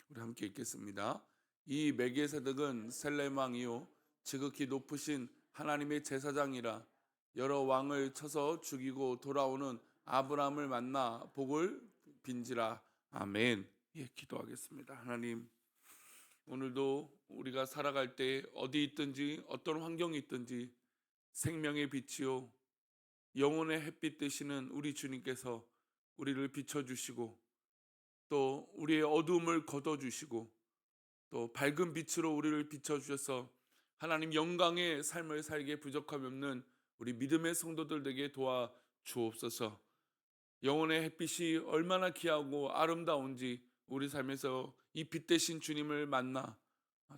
우리 함께 읽겠습니다. 이 멜기세덱은 셀렘 왕이요 지극히 높으신 하나님의 제사장이라. 여러 왕을 쳐서 죽이고 돌아오는 아브라함을 만나 복을 빈지라. 아멘. 예, 기도하겠습니다. 하나님, 오늘도 우리가 살아갈 때 어디 있든지 어떤 환경이 있든지 생명의 빛이요 영혼의 햇빛 되시는 우리 주님께서 우리를 비춰주시고, 또 우리의 어두움을 걷어주시고, 또 밝은 빛으로 우리를 비춰주셔서 하나님 영광의 삶을 살기에 부족함이 없는 우리 믿음의 성도들 되게 도와 주옵소서. 영혼의 햇빛이 얼마나 귀하고 아름다운지 우리 삶에서 이 빛 대신 주님을 만나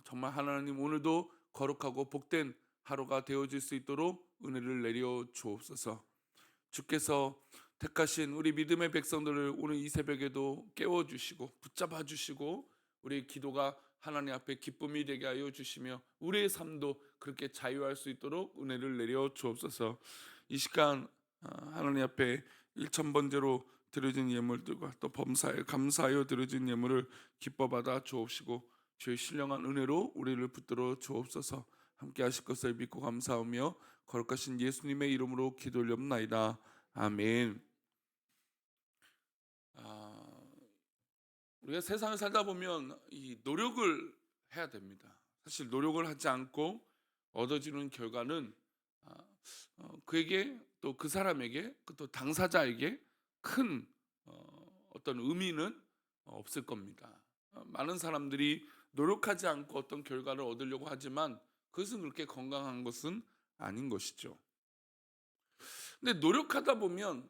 정말 하나님 오늘도 거룩하고 복된 하루가 되어질 수 있도록 은혜를 내려 주옵소서. 주께서 택하신 우리 믿음의 백성들을 오늘 이 새벽에도 깨워주시고 붙잡아 주시고, 우리의 기도가 하나님 앞에 기쁨이 되게 하여 주시며 우리의 삶도 그렇게 자유할 수 있도록 은혜를 내려 주옵소서. 이 시간 하나님 앞에 1,000번째로 드려진 예물들과 또 범사에 감사하여 드려진 예물을 기뻐 받아 주옵시고, 주의 신령한 은혜로 우리를 붙들어 주옵소서. 함께 하실 것을 믿고 감사하며 거룩하신 예수님의 이름으로 기도 올렵나이다. 아멘. 우리가 세상을 살다 보면 이 노력을 해야 됩니다. 사실 노력을 하지 않고 얻어지는 결과는 그에게 또 그 사람에게 또 당사자에게 큰 어떤 의미는 없을 겁니다. 많은 사람들이 노력하지 않고 어떤 결과를 얻으려고 하지만 그것은 그렇게 건강한 것은 아닌 것이죠. 근데 노력하다 보면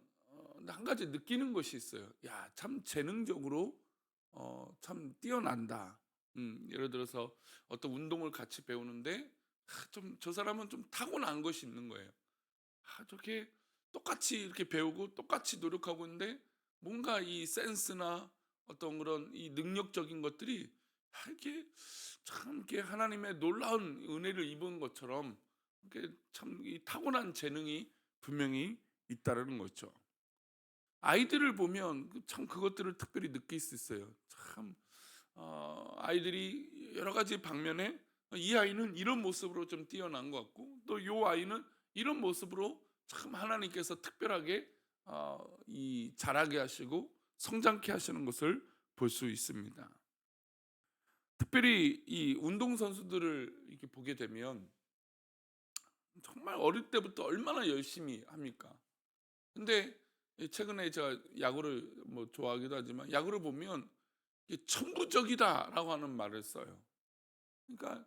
한 가지 느끼는 것이 있어요. 야, 참 재능적으로 참 뛰어난다. 예를 들어서 어떤 운동을 같이 배우는데 좀 저 사람은 좀 타고난 것이 있는 거예요. 저렇게 똑같이 이렇게 배우고 똑같이 노력하고 있는데 뭔가 이 센스나 어떤 그런 이 능력적인 것들이 이렇게 참 이렇게 하나님의 놀라운 은혜를 입은 것처럼 이렇게 참 이 타고난 재능이 분명히 있다라는 거죠. 아이들을 보면 참 그것들을 특별히 느낄 수 있어요. 참 아이들이 여러 가지 방면에 이 아이는 이런 모습으로 좀 뛰어난 것 같고, 또 이 아이는 이런 모습으로 참 하나님께서 특별하게 이 자라게 하시고 성장케 하시는 것을 볼 수 있습니다. 특별히 이 운동 선수들을 이렇게 보게 되면 정말 어릴 때부터 얼마나 열심히 합니까? 근데 최근에 제가 야구를 뭐 좋아하기도 하지만 야구를 보면 이게 천부적이다라고 하는 말을 써요. 그러니까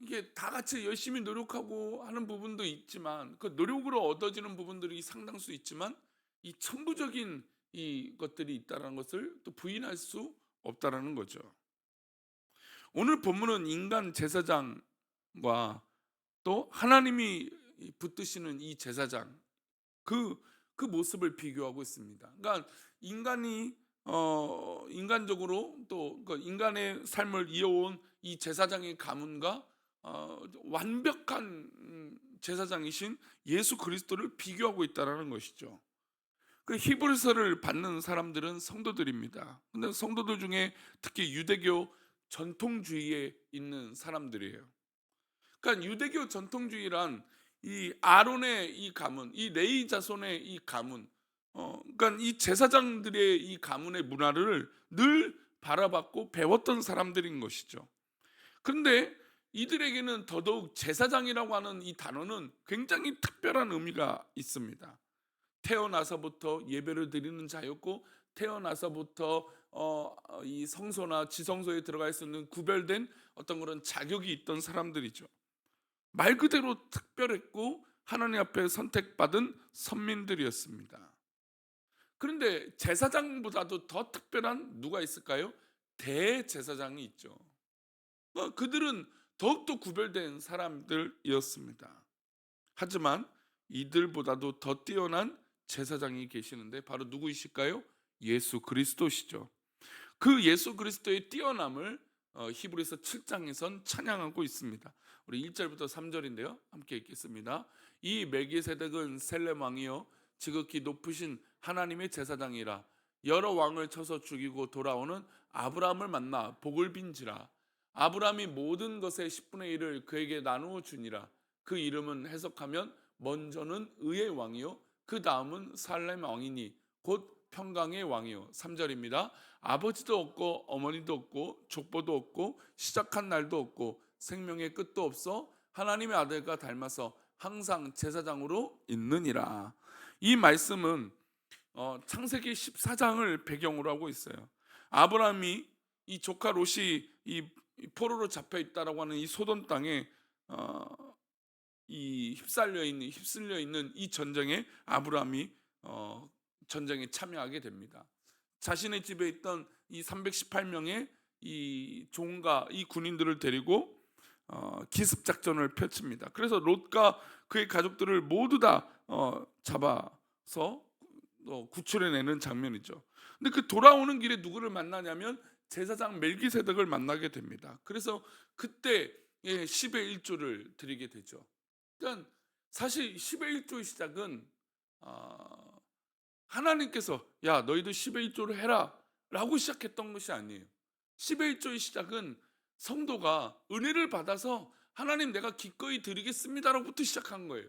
이게 다 같이 열심히 노력하고 하는 부분도 있지만 그 노력으로 얻어지는 부분들이 상당수 있지만 이 천부적인 이 것들이 있다는 것을 또 부인할 수 없다라는 거죠. 오늘 본문은 인간 제사장과 또 하나님이 붙드시는 이 제사장, 그 모습을 비교하고 있습니다. 그러니까 인간이 인간적으로 또 그 인간의 삶을 이어온 이 제사장의 가문과 완벽한 제사장이신 예수 그리스도를 비교하고 있다라는 것이죠. 그 히브리서를 받는 사람들은 성도들입니다. 근데 성도들 중에 특히 유대교 전통주의에 있는 사람들이에요. 그러니까 유대교 전통주의란 이 아론의 이 가문, 이 레위 자손의 이 가문, 그러니까 이 제사장들의 이 가문의 문화를 늘 바라봤고 배웠던 사람들인 것이죠. 그런데 이들에게는 더더욱 제사장이라고 하는 이 단어는 굉장히 특별한 의미가 있습니다. 태어나서부터 예배를 드리는 자였고, 태어나서부터 이 성소나 지성소에 들어갈 수 있는 구별된 어떤 그런 자격이 있던 사람들이죠. 말 그대로 특별했고 하나님 앞에 선택받은 선민들이었습니다. 그런데 제사장보다도 더 특별한 누가 있을까요? 대제사장이 있죠. 그들은 더욱더 구별된 사람들이었습니다. 하지만 이들보다도 더 뛰어난 제사장이 계시는데 바로 누구이실까요? 예수 그리스도시죠. 그 예수 그리스도의 뛰어남을 히브리서 7장에선 찬양하고 있습니다. 우리 1절부터 3절인데요. 함께 읽겠습니다. 이 멜기세덱은 셀렘 왕이요 지극히 높으신 하나님의 제사장이라. 여러 왕을 쳐서 죽이고 돌아오는 아브라함을 만나 복을 빈지라. 아브라함이 모든 것의 10분의 1을 그에게 나누어 주니라. 그 이름은 해석하면 먼저는 의의 왕이요 그 다음은 살렘 왕이니 곧 평강의 왕이요. 3절입니다. 아버지도 없고 어머니도 없고 족보도 없고 시작한 날도 없고 생명의 끝도 없어 하나님의 아들과 닮아서 항상 제사장으로 있느니라. 이 말씀은 창세기 14장을 배경으로 하고 있어요. 아브라함이 이 조카 롯이 이 포로로 잡혀 있다라고 하는 이 소돔 땅에 이 휩쓸려 있는 이 전쟁에 아브라함이 전쟁에 참여하게 됩니다. 자신의 집에 있던 이 318명의 이 종과 이 군인들을 데리고 기습 작전을 펼칩니다. 그래서 롯과 그의 가족들을 모두 다 잡아서 구출해내는 장면이죠. 근데 그 돌아오는 길에 누구를 만나냐면 제사장 멜기세덱을 만나게 됩니다. 그래서 그때 10의 1조를 드리게 되죠. 그러니까 사실 10의 1조의 시작은 하나님께서 야 너희들 10의 1조를 해라 라고 시작했던 것이 아니에요. 10의 1조의 시작은 성도가 은혜를 받아서 하나님 내가 기꺼이 드리겠습니다로부터 시작한 거예요.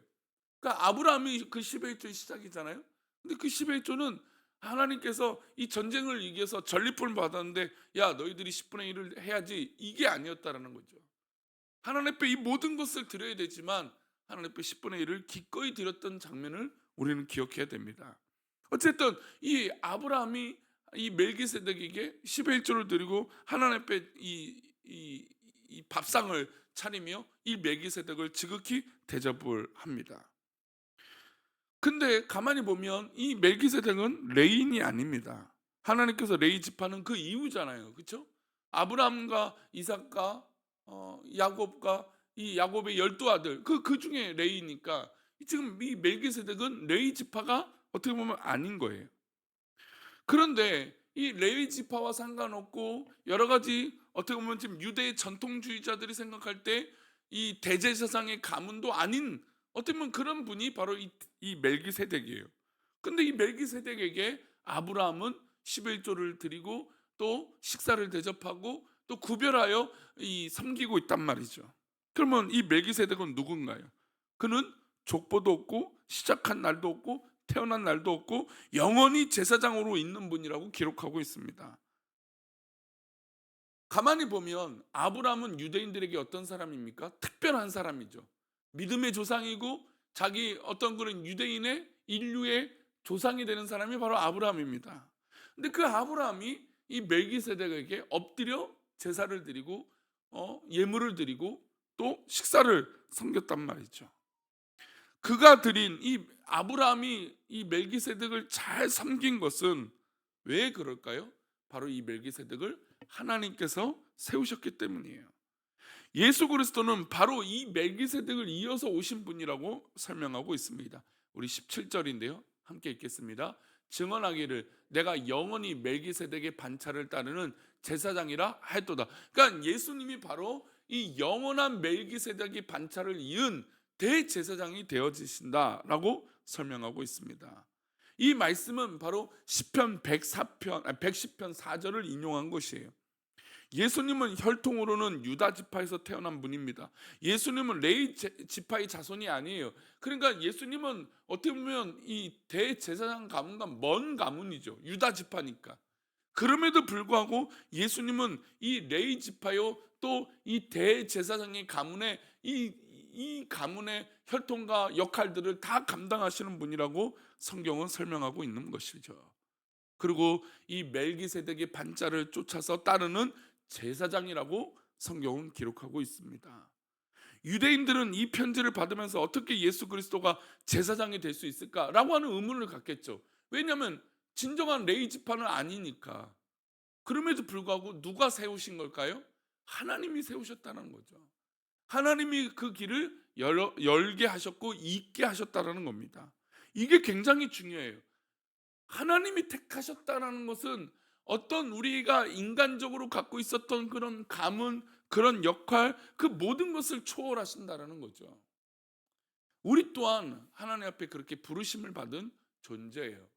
그러니까 아브라함이 그 10의 1조의 시작이잖아요. 근데 그 10의 1조는 하나님께서 이 전쟁을 이겨서 전리품을 받았는데 야 너희들이 10분의 1을 해야지 이게 아니었다라는 거죠. 하나님 앞에 이 모든 것을 드려야 되지만 하나님 앞에 10분의 1을 기꺼이 드렸던 장면을 우리는 기억해야 됩니다. 어쨌든 이 아브라함이 이 멜기세덱에게 10의 1조를 드리고 하나님 앞에 이 밥상을 차리며 이 멜기세덱을 지극히 대접을 합니다. 근데 가만히 보면 이 멜기세덱은 레인이 아닙니다. 하나님께서 레위 지파는 그 이유잖아요. 그렇죠? 아브라함과 이삭과 야곱과 이 야곱의 12아들 그 중에 레위니까 지금 이 멜기세덱은 레위 지파가 어떻게 보면 아닌 거예요. 그런데 이 레위 지파와 상관없고 여러 가지 어떻게 보면 지금 유대의 전통주의자들이 생각할 때 이 대제사장의 가문도 아닌 어떻게 보면 그런 분이 바로 이 멜기세덱이에요. 근데 이 멜기세덱에게 아브라함은 11조를 드리고 또 식사를 대접하고 또 구별하여 이 섬기고 있단 말이죠. 그러면 이 멜기세덱은 누군가요? 그는 족보도 없고 시작한 날도 없고 태어난 날도 없고 영원히 제사장으로 있는 분이라고 기록하고 있습니다. 가만히 보면 아브라함은 유대인들에게 어떤 사람입니까? 특별한 사람이죠. 믿음의 조상이고 자기 어떤 그런 유대인의 인류의 조상이 되는 사람이 바로 아브라함입니다. 근데 그 아브라함이 이 멜기세덱에게 엎드려 제사를 드리고 예물을 드리고 또 식사를 섬겼단 말이죠. 그가 드린 이 아브라함이 이 멜기세덱을 잘 섬긴 것은 왜 그럴까요? 바로 이 멜기세덱을 하나님께서 세우셨기 때문이에요. 예수 그리스도는 바로 이 멜기세덱을 이어서 오신 분이라고 설명하고 있습니다. 우리 17절인데요. 함께 읽겠습니다. 증언하기를 내가 영원히 멜기세덱의 반차를 따르는 제사장이라 했도다. 그러니까 예수님이 바로 이 영원한 멜기세덱의 반차를 이은 대제사장이 되어지신다라고 설명하고 있습니다. 이 말씀은 바로 시편 110편 4절을 인용한 것이에요. 예수님은 혈통으로는 유다 지파에서 태어난 분입니다. 예수님은 레위 지파의 자손이 아니에요. 그러니까 예수님은 어떻게 보면 이 대제사장 가문과 먼 가문이죠. 유다 지파니까. 그럼에도 불구하고 예수님은 이 레위 지파요 또 이 대제사장의 가문의 이 가문의 혈통과 역할들을 다 감당하시는 분이라고 성경은 설명하고 있는 것이죠. 그리고 이 멜기세덱의 반차를 쫓아서 따르는 제사장이라고 성경은 기록하고 있습니다. 유대인들은 이 편지를 받으면서 어떻게 예수 그리스도가 제사장이 될 수 있을까라고 하는 의문을 갖겠죠. 왜냐하면 진정한 레위 지파는 아니니까. 그럼에도 불구하고 누가 세우신 걸까요? 하나님이 세우셨다는 거죠. 하나님이 그 길을 열게 하셨고 있게 하셨다는 겁니다. 이게 굉장히 중요해요. 하나님이 택하셨다는 것은 어떤 우리가 인간적으로 갖고 있었던 그런 가문, 그런 역할, 그 모든 것을 초월하신다는 거죠. 우리 또한 하나님 앞에 그렇게 부르심을 받은 존재예요.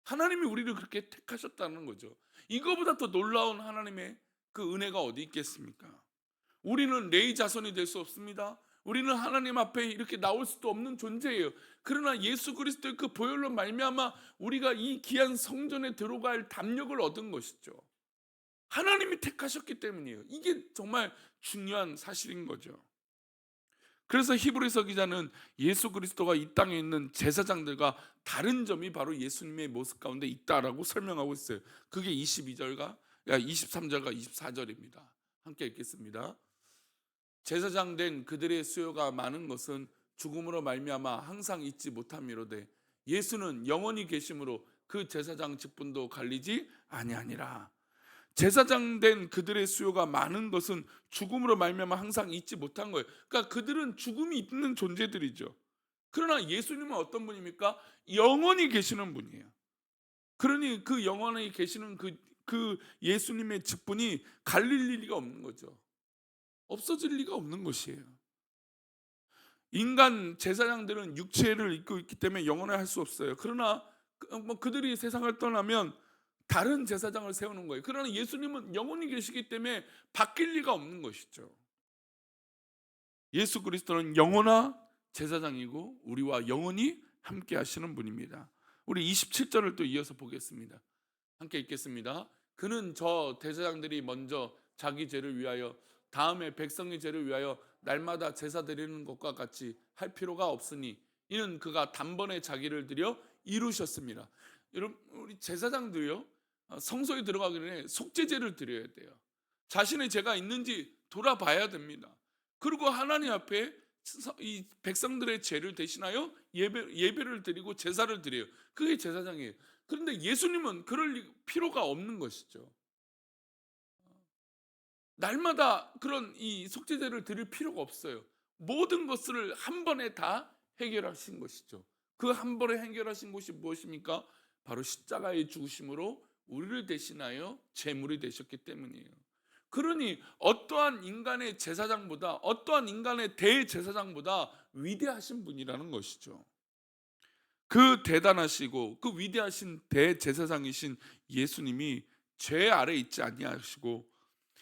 하나님이 우리를 그렇게 택하셨다는 거죠. 이거보다 더 놀라운 하나님의 그 은혜가 어디 있겠습니까? 우리는 레위 자손이 될 수 없습니다. 우리는 하나님 앞에 이렇게 나올 수도 없는 존재예요. 그러나 예수 그리스도의 그 보혈로 말미암아 우리가 이 귀한 성전에 들어갈 담력을 얻은 것이죠. 하나님이 택하셨기 때문이에요. 이게 정말 중요한 사실인 거죠. 그래서 히브리서 기자는 예수 그리스도가 이 땅에 있는 제사장들과 다른 점이 바로 예수님의 모습 가운데 있다라고 설명하고 있어요. 그게 23절과 24절입니다. 함께 읽겠습니다. 제사장 된 그들의 수요가 많은 것은 죽음으로 말미암아 항상 잊지 못함이로되 예수는 영원히 계심으로 그 제사장 직분도 갈리지 아니하니라. 제사장 된 그들의 수요가 많은 것은 죽음으로 말미암아 항상 잊지 못한 거예요. 그러니까 그들은 죽음이 있는 존재들이죠. 그러나 예수님은 어떤 분입니까? 영원히 계시는 분이에요. 그러니 그 영원히 계시는 그 예수님의 직분이 갈릴 리가 없는 거죠. 없어질 리가 없는 것이에요. 인간 제사장들은 육체를 입고 있기 때문에 영원히 할 수 없어요. 그러나 그들이 세상을 떠나면 다른 제사장을 세우는 거예요. 그러나 예수님은 영원히 계시기 때문에 바뀔 리가 없는 것이죠. 예수 그리스도는 영원한 제사장이고 우리와 영원히 함께 하시는 분입니다. 우리 27절을 또 이어서 보겠습니다. 함께 읽겠습니다. 그는 저 제사장들이 먼저 자기 죄를 위하여 다음에 백성의 죄를 위하여 날마다 제사 드리는 것과 같이 할 필요가 없으니 이는 그가 단번에 자기를 드려 이루셨습니다. 여러분 우리 제사장들이요 성소에 들어가기 전에 속죄제를 드려야 돼요. 자신의 죄가 있는지 돌아봐야 됩니다. 그리고 하나님 앞에 이 백성들의 죄를 대신하여 예배를 드리고 제사를 드려요. 그게 제사장이에요. 그런데 예수님은 그럴 필요가 없는 것이죠. 날마다 그런 이 속죄제를 드릴 필요가 없어요. 모든 것을 한 번에 다 해결하신 것이죠. 그 한 번에 해결하신 것이 무엇입니까? 바로 십자가의 죽으심으로 우리를 대신하여 제물이 되셨기 때문이에요. 그러니 어떠한 인간의 제사장보다 어떠한 인간의 대제사장보다 위대하신 분이라는 것이죠. 그 대단하시고 그 위대하신 대제사장이신 예수님이 죄 아래 있지 아니하시고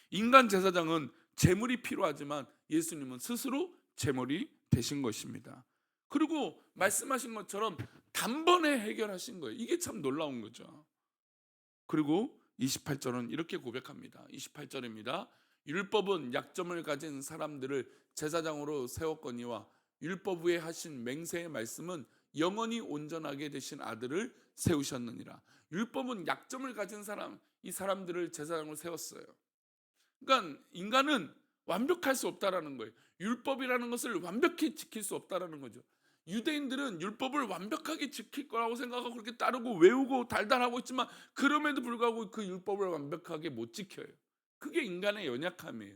인간 제사장은 제물이 필요하지만 예수님은 스스로 제물이 되신 것입니다. 그리고 말씀하신 것처럼 단번에 해결하신 거예요. 이게 참 놀라운 거죠. 그리고 28절은 이렇게 고백합니다. 28절입니다. 율법은 약점을 가진 사람들을 제사장으로 세웠거니와 율법 위에 하신 맹세의 말씀은 영원히 온전하게 되신 아들을 세우셨느니라. 율법은 약점을 가진 이 사람들을 제사장으로 세웠어요. 그러니까 인간은 완벽할 수 없다라는 거예요. 율법이라는 것을 완벽히 지킬 수 없다라는 거죠. 유대인들은 율법을 완벽하게 지킬 거라고 생각하고 그렇게 따르고 외우고 달달하고 있지만 그럼에도 불구하고 그 율법을 완벽하게 못 지켜요. 그게 인간의 연약함이에요.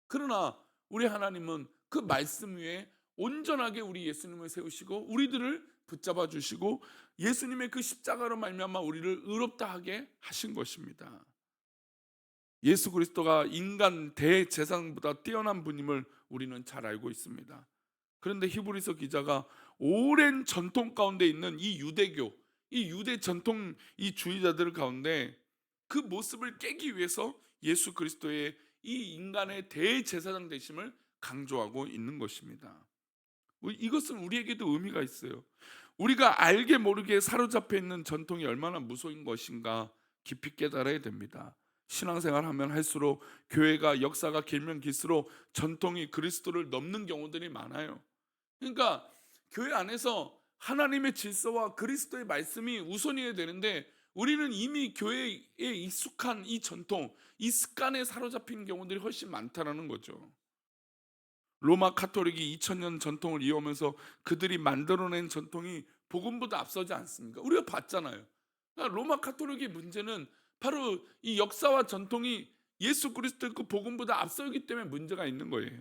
그러나 우리 하나님은 그 말씀 위에 온전하게 우리 예수님을 세우시고 우리들을 붙잡아 주시고 예수님의 그 십자가로 말미암아 우리를 의롭다 하게 하신 것입니다. 예수 그리스도가 인간 대제사장보다 뛰어난 분임을 우리는 잘 알고 있습니다. 그런데 히브리서 기자가 오랜 전통 가운데 있는 이 유대교, 이 유대 전통 이 주의자들 가운데 그 모습을 깨기 위해서 예수 그리스도의 이 인간의 대제사장 되심을 강조하고 있는 것입니다. 이것은 우리에게도 의미가 있어요. 우리가 알게 모르게 사로잡혀 있는 전통이 얼마나 무서운 것인가 깊이 깨달아야 됩니다. 신앙생활 하면 할수록 교회가 역사가 길면 길수록 전통이 그리스도를 넘는 경우들이 많아요. 그러니까 교회 안에서 하나님의 질서와 그리스도의 말씀이 우선이어야 되는데 우리는 이미 교회에 익숙한 이 전통, 이 습관에 사로잡힌 경우들이 훨씬 많다는 거죠. 로마 카톨릭이 2000년 전통을 이어오면서 그들이 만들어낸 전통이 복음보다 앞서지 않습니까? 우리가 봤잖아요. 그러니까 로마 카톨릭의 문제는 바로 이 역사와 전통이 예수 그리스도의 그 복음보다 앞서기 때문에 문제가 있는 거예요.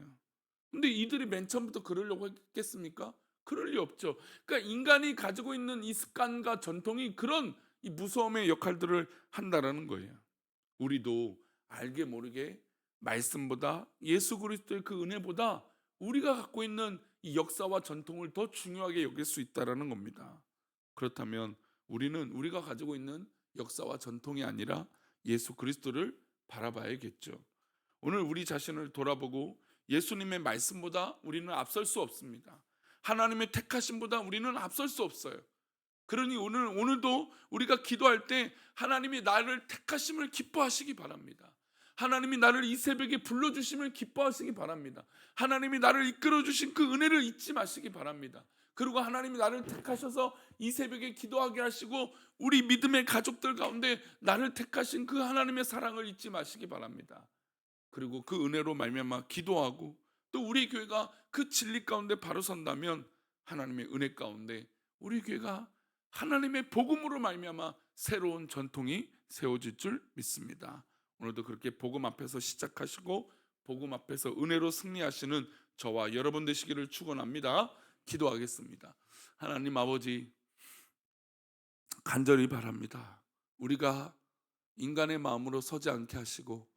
근데 이들이 맨 처음부터 그러려고 했겠습니까? 그럴 리 없죠. 그러니까 인간이 가지고 있는 이 습관과 전통이 그런 이 무서움의 역할들을 한다라는 거예요. 우리도 알게 모르게 말씀보다 예수 그리스도의 그 은혜보다 우리가 갖고 있는 이 역사와 전통을 더 중요하게 여길 수 있다라는 겁니다. 그렇다면 우리는 우리가 가지고 있는 역사와 전통이 아니라 예수 그리스도를 바라봐야겠죠. 오늘 우리 자신을 돌아보고 예수님의 말씀보다 우리는 앞설 수 없습니다. 하나님의 택하심보다 우리는 앞설 수 없어요. 그러니 오늘도 우리가 기도할 때 하나님이 나를 택하심을 기뻐하시기 바랍니다. 하나님이 나를 이 새벽에 불러주심을 기뻐하시기 바랍니다. 하나님이 나를 이끌어주신 그 은혜를 잊지 마시기 바랍니다. 그리고 하나님이 나를 택하셔서 이 새벽에 기도하게 하시고 우리 믿음의 가족들 가운데 나를 택하신 그 하나님의 사랑을 잊지 마시기 바랍니다. 그리고 그 은혜로 말미암아 기도하고 또 우리 교회가 그 진리 가운데 바로 선다면 하나님의 은혜 가운데 우리 교회가 하나님의 복음으로 말미암아 새로운 전통이 세워질 줄 믿습니다. 오늘도 그렇게 복음 앞에서 시작하시고 복음 앞에서 은혜로 승리하시는 저와 여러분 되시기를 축원합니다. 기도하겠습니다. 하나님 아버지, 간절히 바랍니다. 우리가 인간의 마음으로 서지 않게 하시고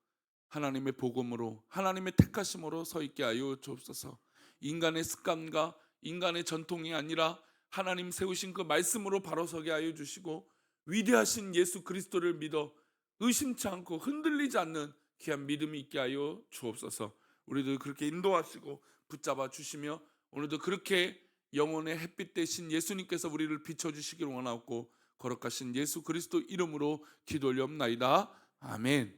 하나님의 복음으로 하나님의 택하심으로 서 있게 하여 주옵소서. 인간의 습관과 인간의 전통이 아니라 하나님 세우신 그 말씀으로 바로 서게 하여 주시고 위대하신 예수 그리스도를 믿어 의심치 않고 흔들리지 않는 귀한 믿음이 있게 하여 주옵소서. 우리도 그렇게 인도하시고 붙잡아 주시며 오늘도 그렇게 영혼의 햇빛 되신 예수님께서 우리를 비춰주시기를 원하옵고 거룩하신 예수 그리스도 이름으로 기도 올리옵나이다. 아멘.